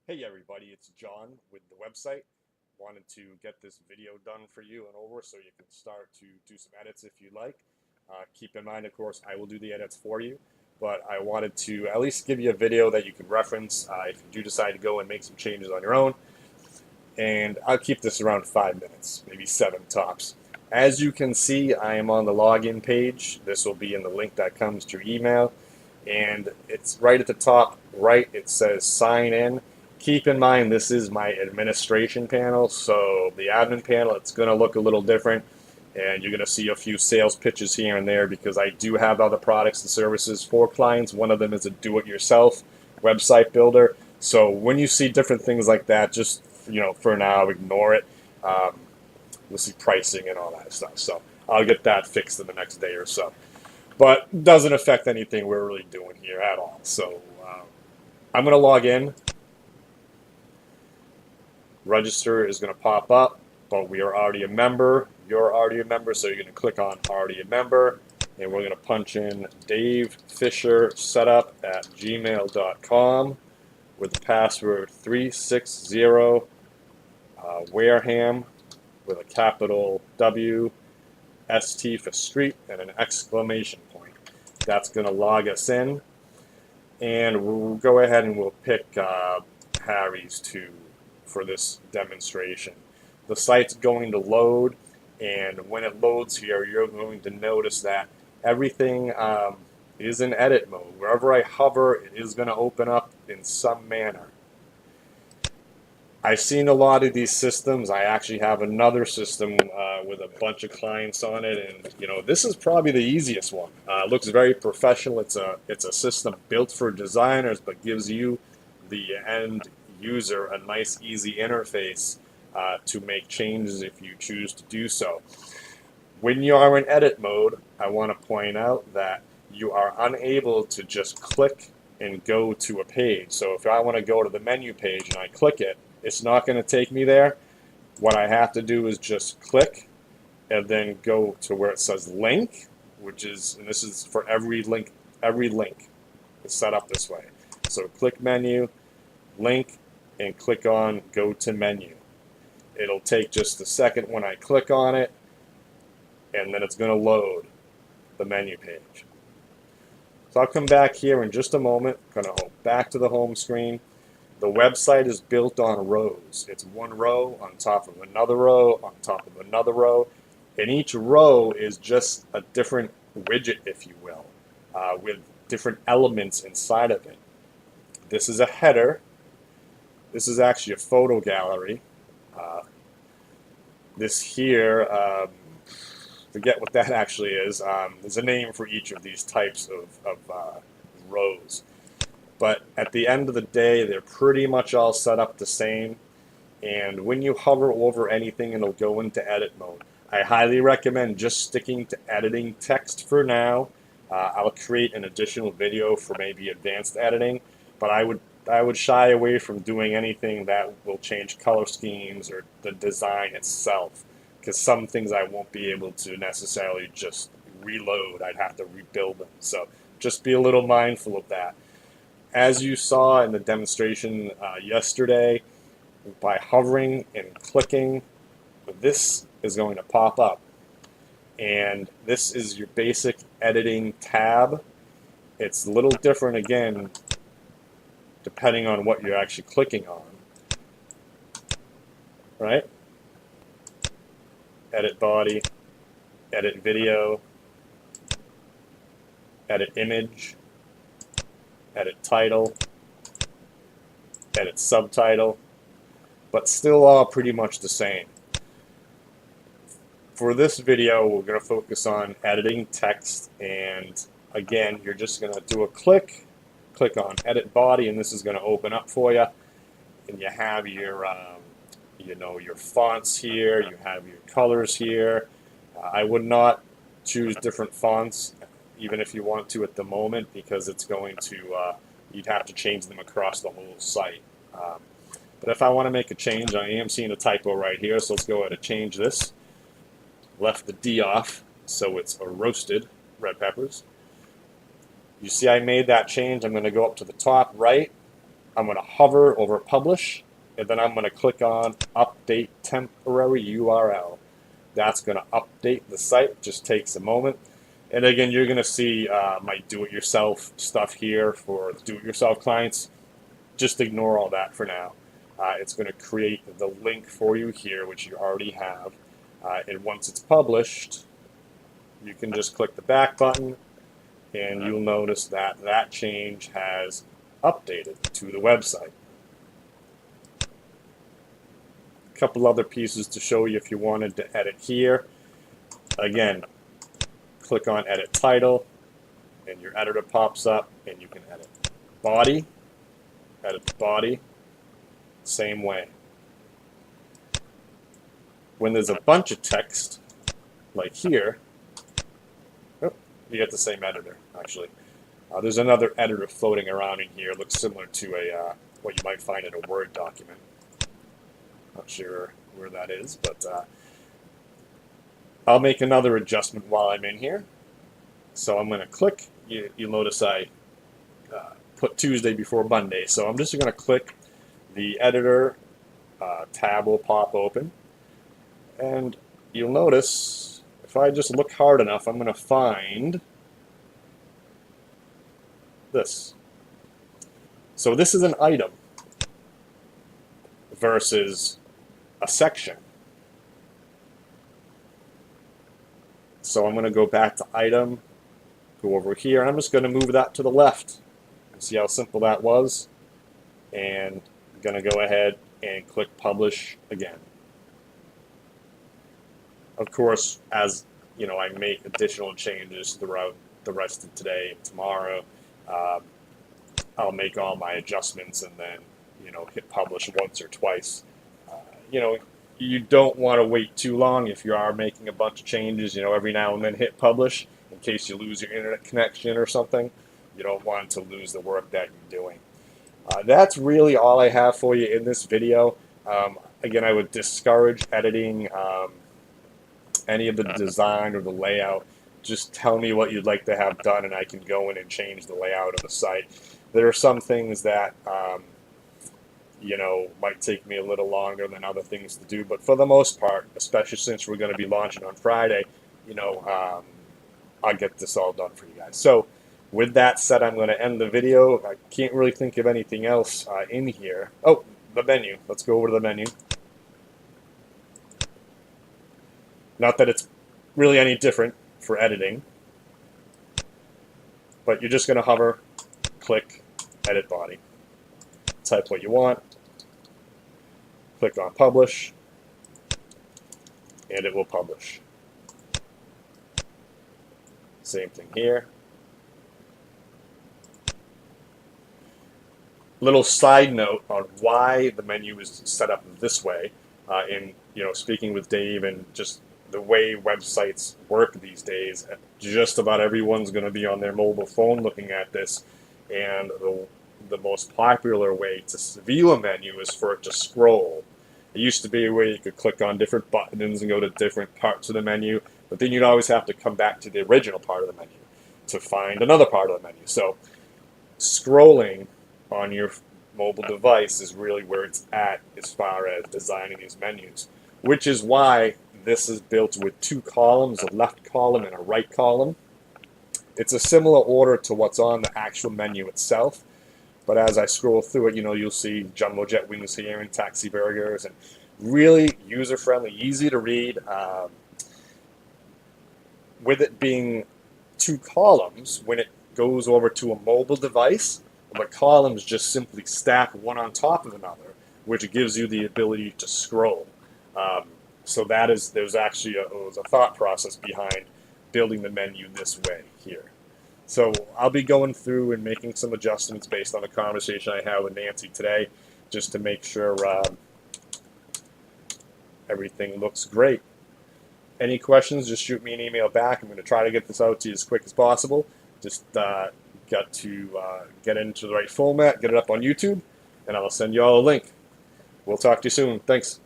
Hey everybody, it's John with the website. Wanted to get this video done for you and over so you can start to do some edits if you like. Keep in mind, of course, I will do the edits for you, but I wanted to at least give you a video that you can reference if you do decide to go and make some changes on your own. And I'll keep this around 5 minutes, maybe 7 tops. As you can see, I am on the login page. This will be in the link that comes to your email. And it's right at the top right, it says sign in. Keep in mind this is my administration panel, so the admin panel, it's going to look a little different, and you're going to see a few sales pitches here and there because I do have other products and services for clients. One of them is a do-it-yourself website builder. So when you see different things like that, just for now, ignore it. You'll see pricing and all that stuff. So I'll get that fixed in the next day or so. But doesn't affect anything we're really doing here at all. So I'm going to log in. Register is going to pop up, but we are already a member. You're already a member, so you're going to click on already a member, and we're going to punch in Dave Fisher setup at gmail.com with the password 360 Wareham with a capital W, ST for street, and an exclamation point. That's going to log us in, and we'll go ahead and we'll pick Harry's for this demonstration. The site's going to load, and when it loads here, you're going to notice that everything is in edit mode. Wherever I hover, it is going to open up in some manner. I've seen a lot of these systems. I actually have another system with a bunch of clients on it, and this is probably the easiest one. It looks very professional. It's a system built for designers, but gives you, the end user, a nice, easy interface to make changes if you choose to do so. When you are in edit mode, I want to point out that you are unable to just click and go to a page. So if I want to go to the menu page and I click it, it's not going to take me there. What I have to do is just click and then go to where it says link, and this is for every link is set up this way. So click menu, link, and click on go to menu. It'll take just a second when I click on it, and then it's going to load the menu page. So I'll come back here in just a moment. I'm going to go back to the home screen. The website is built on rows. It's one row on top of another row on top of another row, and each row is just a different widget, if you will, with different elements inside of it. This is a header. This is actually a photo gallery. This here, forget what that actually is. There's a name for each of these types of rows. But at the end of the day, they're pretty much all set up the same. And when you hover over anything, it'll go into edit mode. I highly recommend just sticking to editing text for now. I'll create an additional video for maybe advanced editing, but I would shy away from doing anything that will change color schemes or the design itself, because some things I won't be able to necessarily just reload. I'd have to rebuild them. So just be a little mindful of that. As you saw in the demonstration yesterday, by hovering and clicking, this is going to pop up. And this is your basic editing tab. It's a little different again depending on what you're actually clicking on. Right? Edit body, edit video, edit image, edit title, edit subtitle, but still all pretty much the same. For this video, we're going to focus on editing text, and again, you're just going to do a click on edit body, and this is going to open up for you, and you have your your fonts here, you have your colors here. I would not choose different fonts even if you want to at the moment, because it's going to you'd have to change them across the whole site. But if I want to make a change, I am seeing a typo right here, so let's go ahead and change this. Left the D off, so it's a roasted red peppers. You see I made that change. I'm going to go up to the top right, I'm going to hover over publish, and then I'm going to click on update temporary URL. That's going to update the site. Just takes a moment. And again, you're going to see my do-it-yourself stuff here for do-it-yourself clients. Just ignore all that for now. It's going to create the link for you here, which you already have. And once it's published, you can just click the back button, and you'll notice that that change has updated to the website. A couple other pieces to show you if you wanted to edit here. Again, click on edit title, and your editor pops up, and you can edit body. Edit the body, same way. When there's a bunch of text, like here, oh, you get the same editor, actually. There's another editor floating around in here. It looks similar to a what you might find in a Word document. Not sure where that is, but I'll make another adjustment while I'm in here. So I'm going to click. You'll notice I put Tuesday before Monday. So I'm just going to click the editor. Tab will pop open. And you'll notice if I just look hard enough, I'm going to find this. So this is an item versus a section. So I'm going to go back to item, go over here, and I'm just going to move that to the left. See how simple that was? And I'm going to go ahead and click publish again. Of course, as you know, I make additional changes throughout the rest of today and tomorrow. I'll make all my adjustments and then, you know, hit publish once or twice. You know, you don't want to wait too long if you are making a bunch of changes. You know, every now and then hit publish in case you lose your internet connection or something. You don't want to lose the work that you're doing. That's really all I have for you in this video. Again, I would discourage editing any of the design or the layout. Just tell me what you'd like to have done, and I can go in and change the layout of the site. There are some things that you know, might take me a little longer than other things to do, but for the most part, especially since we're going to be launching on Friday, you know, I'll get this all done for you guys. So with that said, I'm going to end the video. I can't really think of anything else in here. Oh, the menu. Let's go over to the menu. Not that it's really any different for editing, but you're just going to hover, click, edit body. Type what you want, click on publish, and it will publish. Same thing here. Little side note on why the menu is set up this way. In speaking with Dave and just the way websites work these days, just about everyone's going to be on their mobile phone looking at this, and the most popular way to view a menu is for it to scroll. It used to be where you could click on different buttons and go to different parts of the menu, but then you'd always have to come back to the original part of the menu to find another part of the menu. So scrolling on your mobile device is really where it's at as far as designing these menus, which is why this is built with two columns, a left column and a right column. It's a similar order to what's on the actual menu itself. But as I scroll through it, you'll see Jumbo Jet Wings here and Taxi Burgers, and really user-friendly, easy to read. With it being two columns, when it goes over to a mobile device, the columns just simply stack one on top of another, which gives you the ability to scroll. So there's actually a thought process behind building the menu this way here. So I'll be going through and making some adjustments based on the conversation I had with Nancy today, just to make sure everything looks great. Any questions, just shoot me an email back. I'm going to try to get this out to you as quick as possible. Just got to get into the right format, get it up on YouTube, and I'll send you all a link. We'll talk to you soon. Thanks.